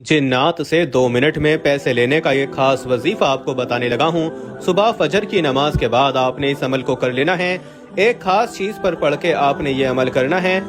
जिन्नात से 2 मिनट में पैसे लेने का ये खास वजीफा आपको बताने लगा हूँ। सुबह फजर की नमाज के बाद आपने इस अमल को कर लेना है। एक खास चीज पर पढ़ के आपने ये अमल करना है।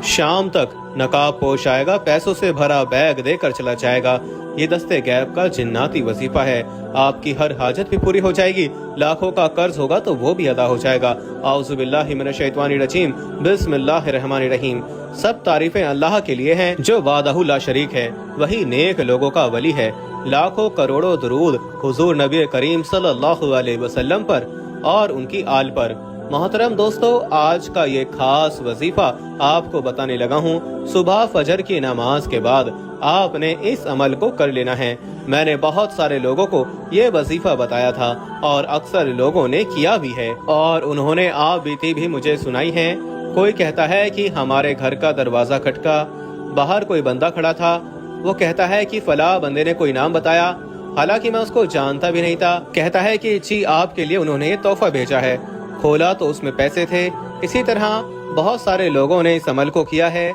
शाम तक नकाब पोश आएगा, पैसों से भरा बैग देकर चला जाएगा। ये दस्ते गैब का जिन्नाती वजीफा है। आपकी हर हाजत भी पूरी हो जाएगी। लाखों का कर्ज होगा तो वो भी अदा हो जाएगा। आऊज़ु बिल्लाहि मिनश शैतानिर रजीम, बिस्मिल्लाहिर रहमानिर रहीम। सब तारीफें अल्लाह के लिए हैं जो वादहु ला शरीक है, वही नेक लोगों का वली है। लाखों करोड़ों दुरूद हुजूर नबी करीम सल्लल्लाहु अलैहि वसल्लम पर और उनकी आल पर। मोहतरम दोस्तों, आज का ये खास वजीफा आपको बताने लगा हूँ। सुबह फजर की नमाज के बाद आपने इस अमल को कर लेना है। मैंने बहुत सारे लोगों को ये वजीफा बताया था और अक्सर लोगों ने किया भी है और उन्होंने आप बीती भी मुझे सुनाई है। कोई कहता है कि हमारे घर का दरवाजा खटका, बाहर कोई बंदा खड़ा था, वो कहता है कि फला बंदे ने कोई नाम बताया, हालांकि मैं उसको जानता भी नहीं था। कहता है कि जी आपके लिए उन्होंने ये तोहफा भेजा है, खोला तो उसमें पैसे थे। इसी तरह बहुत सारे लोगों ने इस अमल को किया है।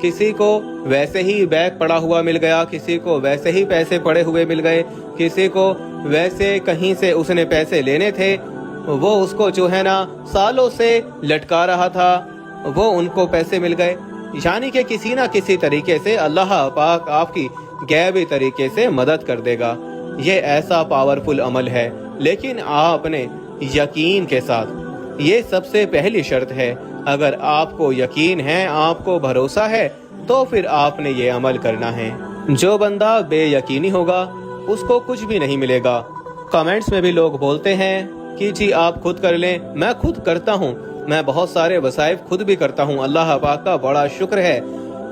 किसी को वैसे ही बैग पड़ा हुआ मिल गया, किसी को वैसे ही पैसे पड़े हुए मिल गए, किसी को वैसे कहीं से उसने पैसे लेने थे, वो उसको जो है ना सालों से लटका रहा था, वो उनको पैसे मिल गए। यानी कि किसी ना किसी तरीके से अल्लाह पाक आपकी गैबी तरीके से मदद कर देगा। ये ऐसा पावरफुल अमल है, लेकिन आपने यकीन के साथ, ये सबसे पहली शर्त है। अगर आपको यकीन है, आपको भरोसा है, तो फिर आपने ये अमल करना है। जो बंदा बेयकीनी होगा उसको कुछ भी नहीं मिलेगा। कमेंट्स में भी लोग बोलते हैं कि जी आप खुद कर लें। मैं खुद करता हूँ, मैं बहुत सारे वसाइफ खुद भी करता हूँ। अल्लाह पाक का बड़ा शुक्र है,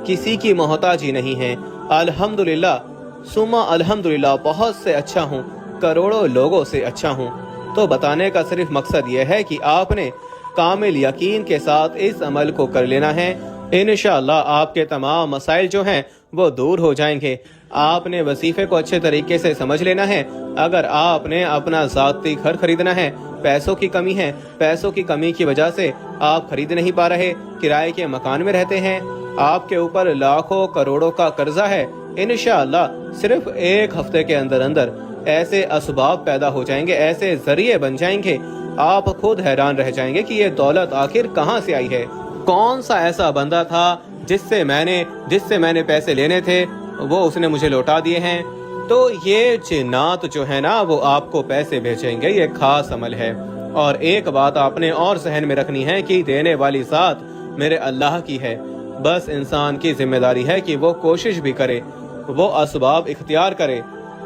किसी की मोहताजी नहीं है। अल्हम्दुलिल्लाह सुम्मा अल्हम्दुलिल्लाह, बहुत से अच्छा हूँ, करोड़ों लोगों से अच्छा हूँ। तो बताने का सिर्फ मकसद यह है कि आपने कामिल यकीन के साथ इस अमल को कर लेना है। इंशाअल्लाह आपके तमाम मसाइल जो हैं वो दूर हो जाएंगे। आपने वजीफे को अच्छे तरीके से समझ लेना है। अगर आपने अपना ज़ाती घर खरीदना है, पैसों की कमी है, पैसों की कमी की वजह से आप खरीद नहीं पा रहे, किराए के मकान में रहते हैं, आपके ऊपर लाखों करोड़ों का कर्जा है, इंशाअल्लाह सिर्फ एक हफ्ते के अंदर अंदर ऐसे असबाब पैदा हो जाएंगे, ऐसे जरिए बन जाएंगे, आप खुद हैरान रह जाएंगे कि ये दौलत आखिर कहाँ से आई है। कौन सा ऐसा बंदा था जिससे मैंने पैसे लेने थे, वो उसने मुझे लौटा दिए हैं। तो ये जिन्नात जो है ना वो आपको पैसे भेजेंगे। ये खास अमल है। और एक बात आपने और जहन में रखनी है कि देने वाली ज़ात मेरे अल्लाह की है। बस इंसान की जिम्मेदारी है कि वो कोशिश भी करे, वो असबाब इख्तियार करे।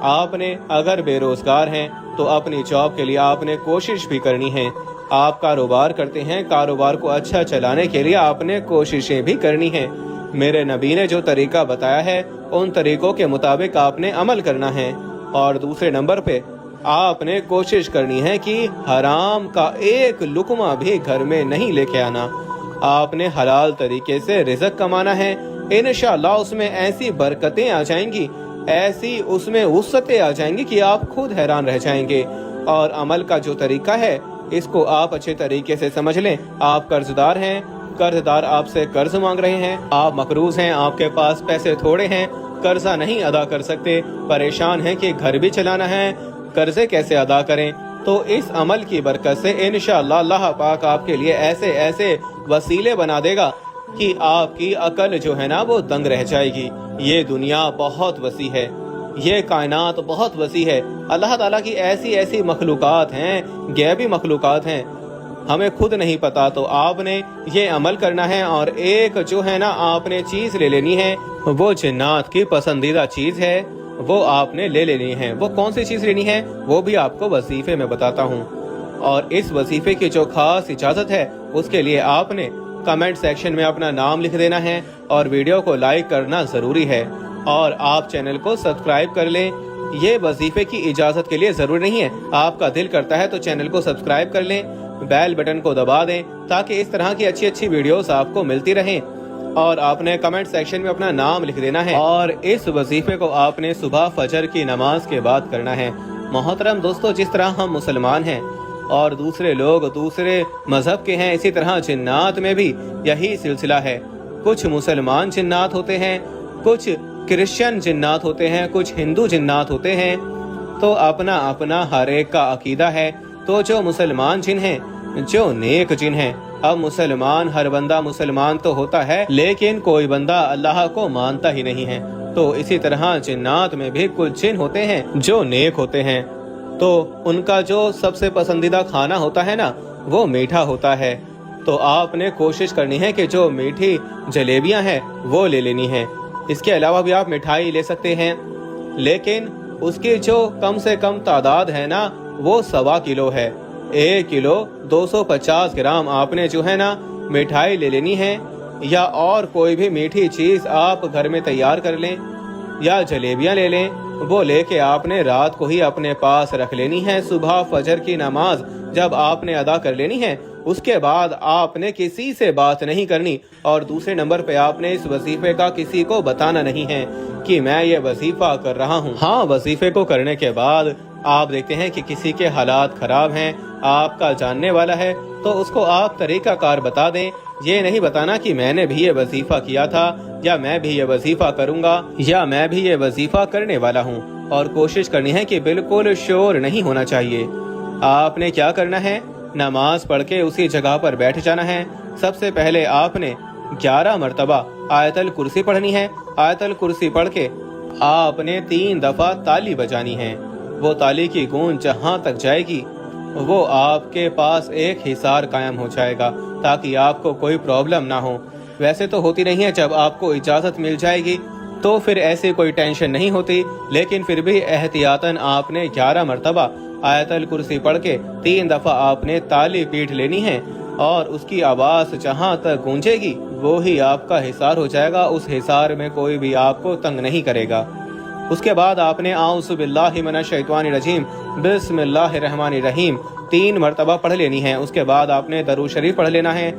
आपने अगर बेरोजगार हैं तो अपनी जॉब के लिए आपने कोशिश भी करनी है। आप कारोबार करते हैं, कारोबार को अच्छा चलाने के लिए आपने कोशिशें भी करनी है। मेरे नबी ने जो तरीका बताया है उन तरीकों के मुताबिक आपने अमल करना है। और दूसरे नंबर पे आपने कोशिश करनी है कि हराम का एक लुकमा भी घर में नहीं लेके आना। आपने हलाल तरीके से रिज़्क कमाना है। इंशाअल्लाह उसमें ऐसी बरकतें आ जाएंगी, ऐसी उसमें वुसअतें आ जाएंगी कि आप खुद हैरान रह जाएंगे। और अमल का जो तरीका है इसको आप अच्छे तरीके से समझ लें। आप कर्जदार हैं, कर्जदार आपसे कर्ज मांग रहे हैं, आप मकरूज हैं, आपके पास पैसे थोड़े हैं, कर्जा नहीं अदा कर सकते, परेशान हैं कि घर भी चलाना है, कर्जे कैसे अदा करें। तो इस अमल की बरकत से इंशाअल्लाह अल्लाह पाक आपके लिए ऐसे ऐसे वसीले बना देगा कि आपकी अकल जो है ना वो दंग रह जाएगी। ये दुनिया बहुत वसी है, ये कायनात बहुत वसी है। अल्लाह ताला की ऐसी ऐसी मखलूकात हैं, गैबी मखलूकात हैं, हमें खुद नहीं पता। तो आपने ये अमल करना है और एक जो है ना आपने चीज ले लेनी है, वो जिन्नात की पसंदीदा चीज है, वो आपने ले लेनी है। वो कौन सी चीज लेनी है वो भी आपको वजीफे में बताता हूँ। और इस वजीफे की जो खास इजाजत है उसके लिए आपने कमेंट सेक्शन में अपना नाम लिख देना है और वीडियो को लाइक करना जरूरी है। और आप चैनल को सब्सक्राइब कर लें। ये वजीफे की इजाजत के लिए जरूरी नहीं है, आपका दिल करता है तो चैनल को सब्सक्राइब कर लें, बेल बटन को दबा दें ताकि इस तरह की अच्छी अच्छी वीडियोस आपको मिलती रहें। और आपने कमेंट सेक्शन में अपना नाम लिख देना है। और इस वजीफे को आपने सुबह फजर की नमाज के बाद करना है। मोहतरम दोस्तों, जिस तरह हम मुसलमान हैं और दूसरे लोग दूसरे मजहब के हैं, इसी तरह जिन्नात में भी यही सिलसिला है। कुछ मुसलमान जिन्नात होते हैं, कुछ क्रिश्चियन जिन्नात होते हैं, कुछ हिंदू जिन्नात होते हैं, तो अपना अपना हर एक का अकीदा है। तो जो मुसलमान जिन हैं, जो नेक जिन हैं, अब मुसलमान हर बंदा मुसलमान तो होता है, लेकिन कोई बंदा अल्लाह को मानता ही नहीं है। तो इसी तरह जिन्नात में भी कुछ जिन होते हैं जो नेक होते हैं, तो उनका जो सबसे पसंदीदा खाना होता है ना, वो मीठा होता है। तो आपने कोशिश करनी है कि जो मीठी जलेबियां हैं वो ले लेनी है। इसके अलावा भी आप मिठाई ले सकते हैं, लेकिन उसकी जो कम से कम तादाद है ना, वो 1.25 किलो है। 1 किलो 250 ग्राम आपने जो है ना मिठाई ले लेनी है, या और कोई भी मीठी चीज आप घर में तैयार कर लें, या जलेबियां ले लें। वो लेके आपने रात को ही अपने पास रख लेनी है। सुबह फजर की नमाज जब आपने अदा कर लेनी है, उसके बाद आपने किसी से बात नहीं करनी, और दूसरे नंबर पे आपने इस वजीफे का किसी को बताना नहीं है कि मैं ये वजीफा कर रहा हूँ। हाँ, वजीफे को करने के बाद आप देखते हैं कि किसी के हालात खराब हैं, आपका जानने वाला है, तो उसको आप तरीकाकार बता दें। ये नहीं बताना कि मैंने भी ये वजीफा किया था, या मैं भी ये वजीफा करूंगा, या मैं भी ये वजीफा करने वाला हूँ। और कोशिश करनी है कि बिल्कुल शोर नहीं होना चाहिए। आपने क्या करना है, नमाज पढ़ के उसी जगह पर बैठ जाना है। सबसे पहले आपने 11 मरतबा आयतल कुर्सी पढ़नी है। आयतल कुर्सी पढ़ के आपने 3 दफा ताली बजानी है। वो ताली की गूंज जहां तक जाएगी, वो आपके पास एक हिसार कायम हो जाएगा, ताकि आपको कोई प्रॉब्लम ना हो। वैसे तो होती नहीं है, जब आपको इजाजत मिल जाएगी तो फिर ऐसी कोई टेंशन नहीं होती, लेकिन फिर भी एहतियातन आपने 11 मरतबा आयतल कुर्सी पढ़ के 3 दफा आपने ताली पीट लेनी है, और उसकी आवाज जहां तक गूंजेगी वो ही आपका हिसार हो जाएगा। उस हिसार में कोई भी आपको तंग नहीं करेगा। उसके बाद आपने आऊज़ु बिल्लाहि मिनश शैतानिर रजीम बिस्मिल्लाहिर्रहमानिर्रहीम 3 मरतबा पढ़ लेनी है। उसके बाद आपने दरूद शरीफ पढ़ लेना है।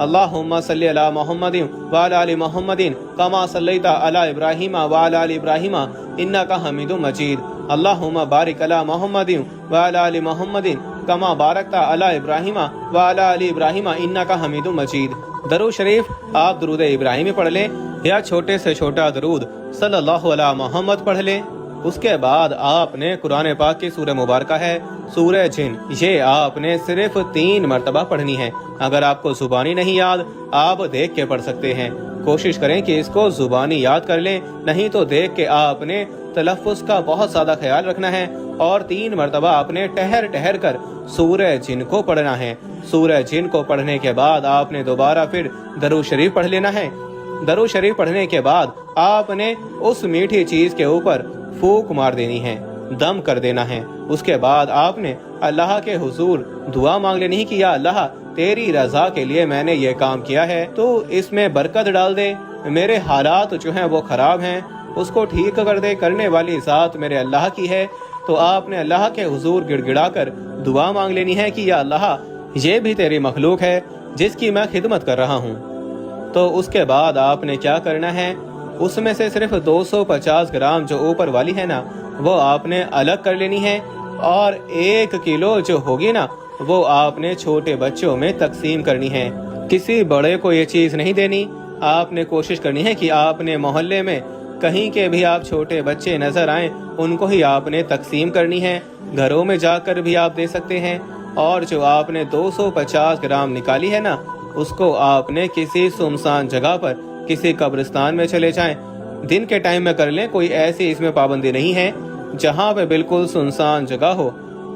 अल्लाहुम्मा सल्ली अला मुहम्मदिन व अला आलि मुहम्मदिन कमा सल्लैता अला इब्राहीम व अला आलि इब्राहीम इन्नका हमीदुम मजीद। अल्लाहुम्मा बारिक अला मुहम्मदिन व अला आलि मुहम्मदिन कमा बारकता अला इब्राहीम व अला आलि इब्राहीम इन्नका हमीदुम मजीद। दरूद शरीफ आप दरूद इब्राहिमी पढ़ लें, या छोटे से छोटा दरूद सल्लल्लाहु अला मोहम्मद पढ़ लें। उसके बाद आपने कुरान पाक की सूरह मुबारका है सूरह जिन, ये आपने सिर्फ 3 मरतबा पढ़नी है। अगर आपको जुबानी नहीं याद, आप देख के पढ़ सकते हैं। कोशिश करें कि इसको जुबानी याद कर लें, नहीं तो देख के आपने तलफ़्फ़ुज़ का बहुत ज़्यादा ख्याल रखना है। और 3 मरतबा आपने ठहर ठहर कर सूरह जिन को पढ़ना है। सूरह जिन को पढ़ने के बाद आपने दोबारा फिर दरूद शरीफ पढ़ लेना है। दरूद शरीफ पढ़ने के बाद आपने उस मीठी चीज के ऊपर फूंक मार देनी है, दम कर देना है। उसके बाद आपने अल्लाह के हुजूर दुआ मांग लेनी है कि या अल्लाह, तेरी रजा के लिए मैंने ये काम किया है, तो इसमें बरकत डाल दे। मेरे हालात जो हैं वो खराब हैं, उसको ठीक कर दे। करने वाली ज़ात मेरे अल्लाह की है। तो आपने अल्लाह के हुजूर गिड़गिड़ा कर दुआ मांग लेनी है कि या अल्लाह, ये भी तेरी मखलूक है जिसकी मैं खिदमत कर रहा हूँ। तो उसके बाद आपने क्या करना है, उसमें से सिर्फ 250 ग्राम जो ऊपर वाली है ना, वो आपने अलग कर लेनी है, और 1 किलो जो होगी ना, वो आपने छोटे बच्चों में तकसीम करनी है। किसी बड़े को ये चीज़ नहीं देनी। आपने कोशिश करनी है कि आपने मोहल्ले में कहीं के भी आप छोटे बच्चे नजर आए, उनको ही आपने तकसीम करनी है। घरों में जाकर भी आप दे सकते हैं। और जो आपने 250 ग्राम निकाली है ना, उसको आपने किसी सुनसान जगह पर, किसी कब्रिस्तान में चले जाएं। दिन के टाइम में कर लें, कोई ऐसी इसमें पाबंदी नहीं है। जहाँ पे बिल्कुल सुनसान जगह हो,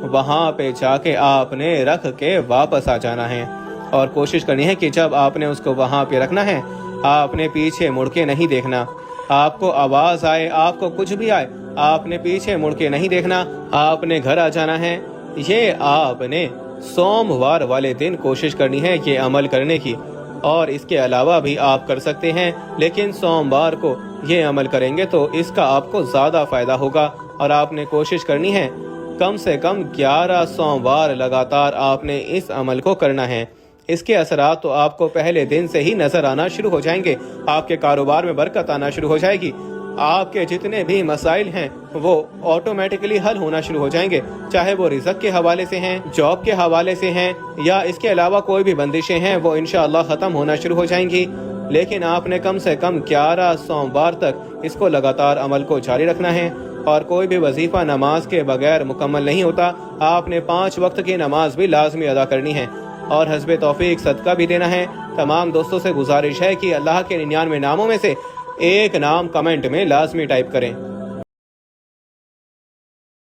वहाँ पे जाके आपने रख के वापस आ जाना है। और कोशिश करनी है कि जब आपने उसको वहाँ पे रखना है, आपने पीछे मुड़ के नहीं देखना। आपको आवाज आए, आपको कुछ भी आए, आपने पीछे मुड़ के नहीं देखना, आपने घर आ जाना है। ये आपने सोमवार वाले दिन कोशिश करनी है ये अमल करने की। और इसके अलावा भी आप कर सकते हैं, लेकिन सोमवार को ये अमल करेंगे तो इसका आपको ज़्यादा फ़ायदा होगा। और आपने कोशिश करनी है कम से कम 11 सोमवार लगातार आपने इस अमल को करना है। इसके असरात तो आपको पहले दिन से ही नजर आना शुरू हो जाएंगे। आपके कारोबार में बरकत आना शुरू हो जाएगी। आपके जितने भी मसाइल हैं वो ऑटोमेटिकली हल होना शुरू हो जाएंगे, चाहे वो रिज़्क़ के हवाले से हैं, जॉब के हवाले से हैं, या इसके अलावा कोई भी बंदिशें हैं, वो इंशाअल्लाह ख़त्म होना शुरू हो जाएंगी। لیکن آپ نے کم سے کم 11 سوموار تک اس کو لگاتار عمل کو جاری رکھنا ہے، اور کوئی بھی وظیفہ نماز کے بغیر مکمل نہیں ہوتا۔ آپ نے 5 وقت کی نماز بھی لازمی ادا کرنی ہے اور حسب توفیق صدقہ بھی دینا ہے۔ تمام دوستوں سے گزارش ہے کہ اللہ کے 99 ناموں میں سے ایک نام کمنٹ میں لازمی ٹائپ کریں۔